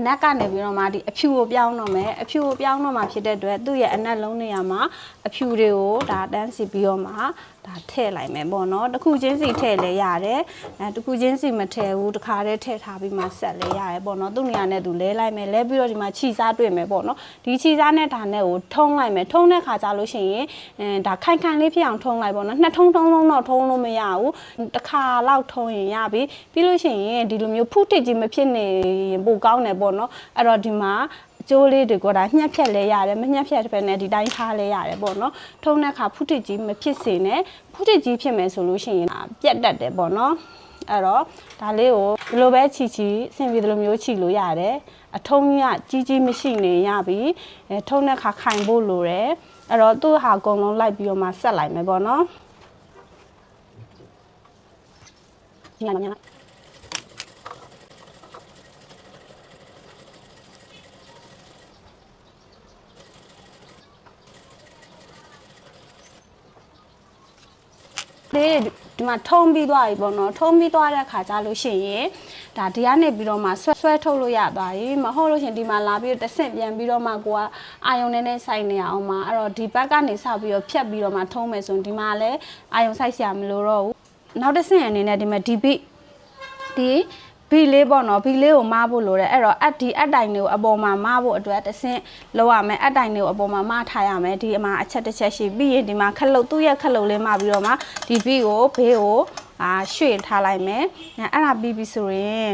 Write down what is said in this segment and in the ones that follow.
နက်ကနေပြီးတော့မှဒီအဖြူကိုပြောင်းတော့မယ်အဖြူကိုပြောင်းတော့မှဖြစ်တဲ့အတွက်သူ့ရဲ့အနက်လုံးနေရာမှာအဖြူတွေကိုဒါတန်းစီပြီးတော့မှဒါထည့်လိုက်မယ်ပေါ့နော်တစ်ခုချင်းစီထည့်လဲရတယ်တစ်ခုချင်းစီမထည့်ဘူးတစ်ခါတည်းထည့်ထားပြီးမှဆက်လဲရတယ်ပေါ့နော်သူ့နေရာနဲ့သူလဲလိုက်မယ်လဲပြီးတော့ဒီမှာခြိစားတွေ့မယ်ပေါ့နော်ဒီခြိစားနဲ့ဒါနဲ့ကိုထုံးလိုက်မယ်ထုံးတဲ့ခါကျလို့ရှိရင်ဒါခိုင်ခိုင်လေးဖြစ်အောင်ထုံးလိုက်ပေါ့နော်နှစ်ထုံးတော့ထုံးလို့မရဘူးတစ်ခါလောက်ထုံးရင်ရပြီပြီးလို့ရှိရင်ဒီလိုမျိုးဖုတစ်ကြီးမဖြစ်နေရင်ပိုကောင်းတယ်ပေါ့နော်အဲ့တော့ဒီမှာကျိုးလေးတွေကဒါညှက်ဖြက်လဲရတယ်မညှက်ဖြက်တဲ့ဘက်နဲ့ဒီတိုင်းထားလဲရတယ်ပေါ့နော်ထုံးတဲ့ခါဖုတစ်ကြီးမဖြစ်စေနဲ့ဖုတစ်ကြီးဖြစ်မယ်ဆိုလို့ရှိရင်ပြတ်တတ်တယ်ပေါ့နော်အဲ့တော့ဒါလေးကိုဒီလိုပဲချီအဆင်ပြေဒီလိုမျိုးချီလို့ရတယ်အထုံးကြီးကြီးမရှိနေရပြီထုံးတဲ့ခါခိုင်ဖို့လိုတယ်အဲ့တော့သူ့ဟာအကုန်လုံးလိုက်ပြီးတော့မှဆက်လိုက်မယ်ပေါ့နော်ညညဒီမှာထုံးပြီးသွားပြီပေါ့နော်ထုံးပြီးသွားတဲ့ခါကျလို့ရှိရင်ဒါဒီကနေပြီးတော့မှဆွဲထုတ်လို့ရသွားပြီမဟုတ်လို့ရှင်ဒီမှာလာပြီးတော့တဆင့်ပြန်ပြီးတော့မှကိုကအာယုံနဲ့ဆိုင်နေအောင်မှာအဲ့တော့ဒီဘက်ကနေစပြီးတော့ဖြတ်ပြီးတော့မှထုံးမယ်ဆိုရင်ဒီမှာလည်းအာယုံဆိုင်စရာမလိုတော့ဘူးနောက်တစ်ဆင့်အနေနဲ့ဒီမှာဒီဘီလေးပေါ့နော်ဘီလေးကိုမားဖို့လိုတယ်အဲ့တော့ဒီအတိုင်တွေကိုအပေါ်မှာမားဖို့အတွက်တစ်ဆင့်လောက်ရမယ်အတိုင်တွေကိုအပေါ်မှာမားထားရမယ်ဒီအမှာအချက်တစ်ချက်ရှိပြီးရင်ဒီမှာခလုတ်သူ့ရဲ့ခလုတ်လေးမားပြီးတော့မှဒီဘီကိုဘေးကိုရွှေ့ထားလိုက်မယ်အဲ့ဒါပြီးပြီဆိုရင်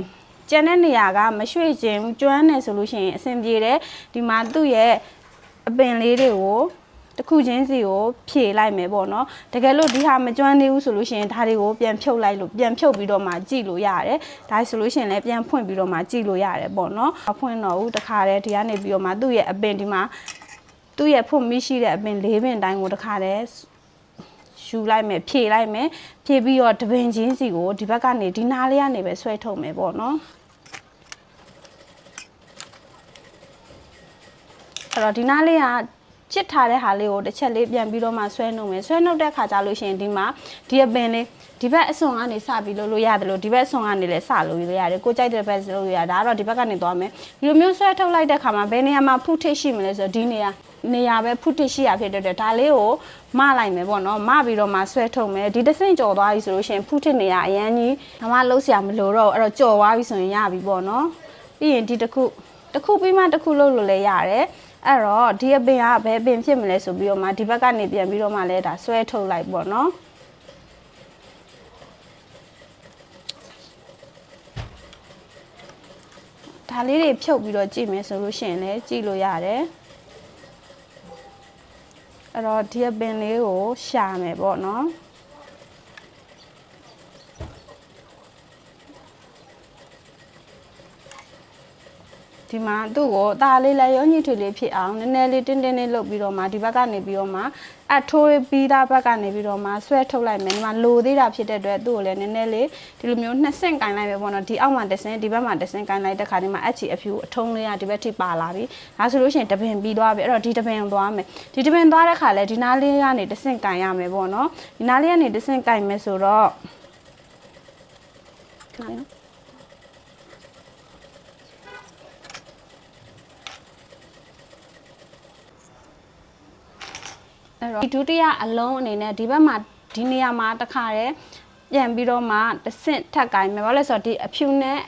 ကျန်တဲ့နေရာကမရွှေ့ခြင်းကျွမ်းနေဆိုလို့ရှိရင်အဆင်ပြေတယ်ဒီမှာသူ့ရဲ့အပင်လေးတွေကိုတစ်ခုချင်းစီကိုဖြည့်လိုက်မယ်ပေါ့နော်တကယ်လို့ဒီဟာမကျွမ်းသေးဘူးဆိုလို့ရှိရင်ဒါတွေကိုပြန်ဖြုတ်လိုက်လို့ပြန်ဖြုတ်ပြီးတော့မှကြည့်လို့ရတယ်ဒါဆိုလို့ရှိရင်လည်းပြန်ဖွင့်ပြီးတော့မှကြည့်လို့ရတယ်ပေါ့နော်ဖွင့်တော့ဦးတခါတည်းဒီကနေပြီးတော့မှသူ့ရဲ့အပင်ဒီမှာသူ့ရဲ့ဖွင့်မိရှိတဲ့အပင်၄ပင်တိုင်းကိုတခါတည်းယူလိုက်မယ်ဖြည့်လိုက်မယ်ဖြည့်ပြီးတော့တပင်ချင်းစီကိုဒီဘက်ကနေဒီနားလေးကနေပဲဆွဲထုတ်မယ်ပေါ့နော်အဲ့တော့ဒီနားလေးကချစ်ထားတဲ့ဟာလေးကိုတစ်ချက်လေးပြန်ပြီးတော့မှဆွဲနှုတ်မယ်ဆွဲနှုတ်တဲ့ခါကျလို့ရှိရင်ဒီမှာဒီအပင်လေးဒီဘက်အစွန်ကနေစပြီးလို့ရတယ်လို့ဒီဘက်အစွန်ကနေလည်းစလို့ရတယ်ကိုကြိုက်တဲ့ဘက်လို့ရဒါကတော့ဒီဘက်ကနေသွားမယ်ဒီလိုမျိုးဆွဲထုတ်လိုက်တဲ့ခါမှာဘယ်နေရာမှာဖုထစ်ရှိမလဲဆိုတော့ဒီနေရာပဲဖုထစ်ရှိရဖြစ်တဲ့အတွက်ဒါလေးကိုမလိုက်မယ်ပေါ့နော်မပြီးတော့မှဆွဲထုတ်မယ်ဒီတစ်ဆင့်ကြော်သွားပြီဆိုလို့ရှိရင်ဖုထစ်နေရာအရန်ကြီးဒါမှလုံးစရာမလိုတော့အဲ့တော့ကြော်သွားပြီဆိုရင်ရပြီပေါ့နော်ပြီးရင်ဒီတစ်ခုပြီးမှတစ်ခုလုံးလို့လည်းရတယ်အဲ့တော့ဒီအပင်ကဘယ်အပင်ဖြစ်မလဲဆိုပြီးတော့မှဒီဘက်ကနေပြန်ပြီးတော့မှလဲဒါဆွဲထုတ်လိုက်ပေါ့နော်ဒါလေးတွေဖြုတ်ပြီးတော့ကြည့်မယ်ဆိုလို့ရှိရင်လည်းကြည့်လို့ရတယ်အဲ့တော့ဒီအပင်လေးကိုရှာမယ်ပေါ့နော်ဒီမှာသူ့ကိုအသားလေးလည်းရောညှိထွေလေးဖြစ်အောင်နည်းနည်းလေးတင်းတင်းလေးလုပ်ပြီးတော့မှဒီဘက်ကနေပြီးတော့မှအထိုးပြီးသားဘက်ကနေပြီးတော့မှဆွဲထုတ်လိုက်မယ်ဒီမှာလိုသေးတာဖြစ်တဲ့အတွက်သူ့ကိုလည်းနည်းနည်းလေးဒီလိုမျိုးနှစ်ဆင့်ကင်လိုက်မယ်ပေါ့နော်ဒီအောက်မှာတစ်ဆင့်ဒီဘက်မှာတစ်ဆင့်ကင်လိုက်တဲ့ခါဒီမှာအချီအဖြူအထုံးလေးကဒီဘက်ထိပါလာပြီဒါဆိုလို့ရှိရင်တပင်ပြီးသွားပြီအဲ့တော့ဒီတပင်သွားမယ်ဒီတပင်သွားတဲ့ခါလဲဒီနားလေးကနေတစ်ဆင့်ကင်ရမယ်ပေါ့နော်ဒီနားလေးကနေတစ်ဆင့်ကင်မယ်ဆိုတော့ခဏလေးနော်ဒီဒုတိယအလုံးအနေနဲ့ဒီဘက်မှာဒီနေရာမှာတခါတည်းပြန်ပြီးတော့မှတစ်ဆင့်ထပ်ကိုင်းမယ်ဘာလဲဆိုတော့ဒီအဖြူနဲ့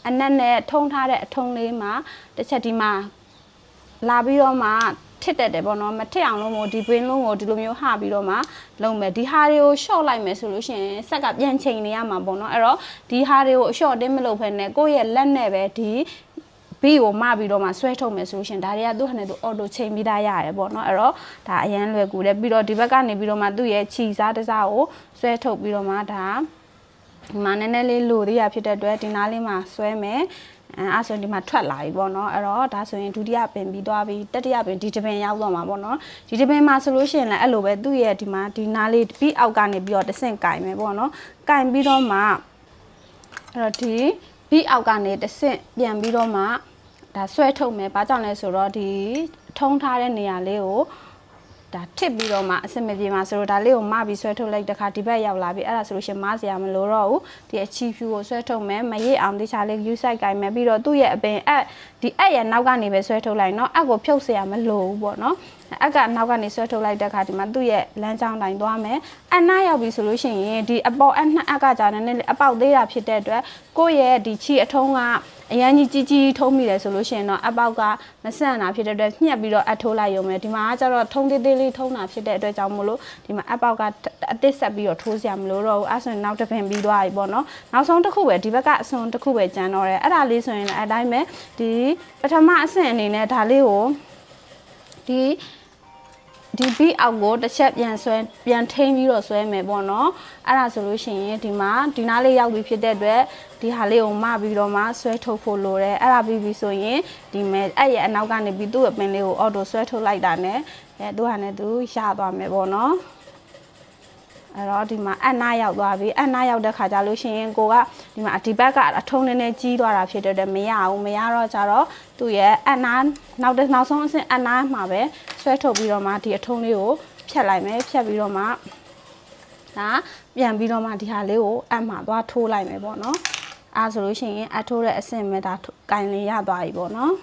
အနက်နဲ့ထုံထားတဲ့အထုံးလေးမှာတစ်ချက်ဒီမှာလာပြီးတော့မှထစ်တက်တယ်ပေါ့နော်မထစ်အောင်လို့မို့ဒီပင်လုံးကိုဒီလိုမျိုးဟာပြီးတော့မှလုံးမယ်ဒီဟာတွေကိုရှော့လိုက်မယ်ဆိုလို့ရှိရင်ဆက်ကပြန်ချိန်နေရမှာပေါ့နော်အဲ့တော့ဒီဟာတွေကိုအရှော့တင်းမလုပ်ဖ ೇನೆ ကိုယ့်ရဲ့လက်နဲ့ပဲဒီဘီကိုမပြီးတော့မှဆွဲထုတ်မယ်ဆိုရှင်ဒါတွေကသူ့ဟာနဲ့သူအော်တိုချိန်ပြီးသားရတယ်ပေါ့နော်အဲ့တော့ဒါအရန်လွယ်ကူတယ်ပြီးတော့ဒီဘက်ကနေပြီးတော့မှသူ့ရဲ့ခြီစားတစားကိုဆွဲထုတ်ပြီးတော့မှဒါဒီမှာနည်းနည်းလေးလိုသေးရဖြစ်တဲ့အတွက်ဒီနားလေးမှာဆွဲမယ်အဲ့ဆိုရင်ဒီမှာထွက်လာပြီပေါ့နော်အဲ့တော့ဒါဆိုရင်ဒုတိယပင်ပြီးသွားပြီတတိယပင်ဒီတပင်ရောက်တော့မှာပေါ့နော်ဒီတပင်မှာဆိုလို့ရှိရင်လည်းအဲ့လိုပဲသူ့ရဲ့ဒီမှာဒီနားလေးပြီးအောက်ကနေပြီးတော့တစ်ဆင့်ကင်မယ်ပေါ့နော်ကင်ပြီးတော့မှအဲ့တော့ဒီပြီးအောက်ကနေတစ်ဆင့်ပြန်ပြီးတော့မှဒါဆွဲထုတ်မယ်ဘာကြောင့်လဲဆိုတော့ဒီထုံးထားတဲ့နေရာလေးကို ဒါထစ်ပြီးတော့မှအစမပြေမှာဆိုတော့ဒါလေးကိုမပြီးဆွဲထုတ်လိုက်တခါဒီဘက်ရောက်လာပြီအဲ့ဒါဆိုလို့ရှင်မစရာမလိုတော့ဘူးဒီအချီဖြူကိုဆွဲထုတ်မယ်မရိပ်အောင်တခြားလေး use site ကိုင်မယ်ပြီးတော့သူ့ရဲ့အပင်ဒီရဲ့နောက်ကနေပဲဆွဲထုတ်လိုက်เนาะကိုဖြုတ်စရာမလိုဘူးပေါ့เนาะကနောက်ကနေဆွဲထုတ်လိုက်တဲ့ခါဒီမှာသူ့ရဲ့လမ်းကြောင်းတိုင်းသွားမယ်နားရောက်ပြီဆိုလို့ရှိရင်ဒီအပေါ်နှစ်ကကြာနေနေအပေါက်သေးတာဖြစ်တဲ့အတွက်ကိုယ့်ရဲ့ဒီချီအထုံးကအရန်ကြီးကြီးထုံးမိတယ်ဆိုလို့ရှိရင်တော့အပေါက်ကမဆန့်တာဖြစ်တဲ့အတွက်ညှက်ပြီးတော့အထိုးလိုက်ရုံပဲဒီမှာကကျတော့ထုံးသေးသေးလေးထုံးတာဖြစ်တဲ့အတွက်ကြောင့်မို့လို့ဒီမှာအပေါက်ကအသစ်ဆက်ပြီးတော့ထိုးစရာမလိုတော့ဘူးအဲ့ဆိုရင်နောက်တစ်ပင်ပြီးသွားပြီပေါ့နော်နောက်ဆုံးတစ်ခုပဲဒီဘက်ကအစွန်တစ်ခုပဲကျန်တော့တယ်အဲ့ဒါလေးဆိုရင်လည်းအတိုင်းပဲဒီပထမအဆင့်အနေနဲ့ဒါလေးကိုဒီဘီအောက်ကိုတစ်ချက်ပြန်ထိန်းပြီးတော့ဆွဲမယ်ပေါ့နော်အဲ့ဒါဆိုလို့ရှိရင်ဒီမှာဒီနားလေးရောက်ပြီဖြစ်တဲ့အတွက်ဒီဟာလေးကိုမပြီးတော့မှဆွဲထုတ်ဖို့လိုတယ်အဲ့ဒါပြီးပြီဆိုရင်ဒီမဲ့အဲ့ရဲ့အနောက်ကနေပြီးသူ့အပင်လေးကိုအော်တိုဆွဲထုတ်လိုက်တာနဲ့သူဟာနဲ့သူရသွားမယ်ပေါ့နော်အဲ့တော့ဒီမှာနားရောက်သွားပြီနားရောက်တဲ့ခါကျလို့ရှိရင်ကိုကဒီမှာဒီဘက်ကအထုံးနည်းနည်းကြီးသွားတာဖြစ်တဲ့အတွက်မရဘူးမရတော့ကြတော့သူ့ရဲ့နားနောက်ဆုံးအဆင့်နားမှာပဲဆွဲထုတ်ပြီးတော့မှဒီအထုံးလေးကိုဖြတ်လိုက်မယ်ဖြတ်ပြီးတော့မှဒါပြန်ပြီးတော့မှဒီဟာလေးကိုမှာသွားထိုးလိုက်မယ်ပေါ့နော်အဲ့ဆိုလို့ရှိရင်ထိုးတဲ့အဆင့်မဲ့ဒါကင်လင်းရသွားပြီပေါ့နော်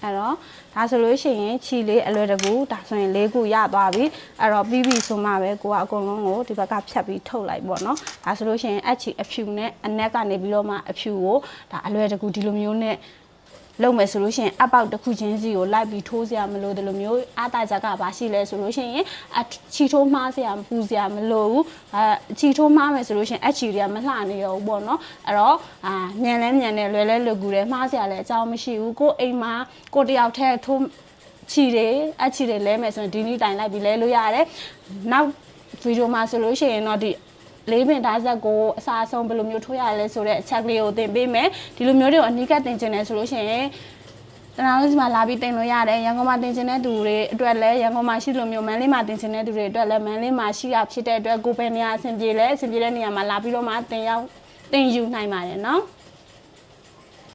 အဲ့တော့ဒါဆိုလို့ရှိရင်ချီလေးအလွယ်တကူဒါဆိုရင်၄ခုရသွားပြီအဲ့တော့ပြီးပြီဆိုမှပဲကိုကအကုန်လုံးကိုဒီဘက်ကဖြတ်ပြီးထုတ်လိုက်ပေါ့နော်ဒါဆိုလို့ရှိရင်ချီအဖြူနဲ့အနက်ကနေပြီးတော့မှအဖြူကိုဒါအလွယ်တကူဒီလိုမျိုးနဲ့လုပ်မယ်ဆိုလို့ရှိရင်အပေါက်တစ်ခုချင်းစီကိုလိုက်ပြီးထိုးစရာမလိုတယ်လို့မျိုးအာတာချက်ကဘာရှိလဲဆိုလို့ရှိရင်ချီထိုးမှားစရာပူစရာမလိုဘူးချီထိုးမှားမယ်ဆိုလို့ရှိရင်ချီတွေကမလှနေတော့ဘူးပေါ့နော်အဲ့တော့ညံလဲညံတယ်လွယ်လဲလွယ်ကူတယ်မှားစရာလည်းအကြောင်းမရှိဘူးကိုအိမ်မှာကိုတယောက်တည်းထိုးချီတွေချီတွေလဲမယ်ဆိုရင်ဒီနေ့တိုင်လိုက်ပြီးလဲလို့ရတယ်နောက်ဗီဒီယိုမှာဆိုလို့ရှိရင်တော့ဒီလေးပင်ဓာတ်ဆက်ကိုအစားအဆုံးဘယ်လိုမျိုးထိုးရလဲဆိုတဲ့အချက်ကလေးကိုသင်ပေးမယ်ဒီလိုမျိုးတွေကိုအနီးကပ်သင်ချင်တယ်ဆိုလို့ရှိရင်တနာလို့ဒီမှာလာပြီးတင်လို့ရတယ်ရန်ကုန်မှာတင်ချင်တဲ့သူတွေအတွက်လည်းရန်ကုန်မှာရှိလို့မျိုးမန္တလေးမှာတင်ချင်တဲ့သူတွေအတွက်လည်းမန္တလေးမှာရှိရဖြစ်တဲ့အတွက်ကိုပဲနေရာအဆင်ပြေလဲအဆင်ပြေတဲ့နေရာမှာလာပြီးတော့မှတင်ယူနိုင်ပါတယ်နော်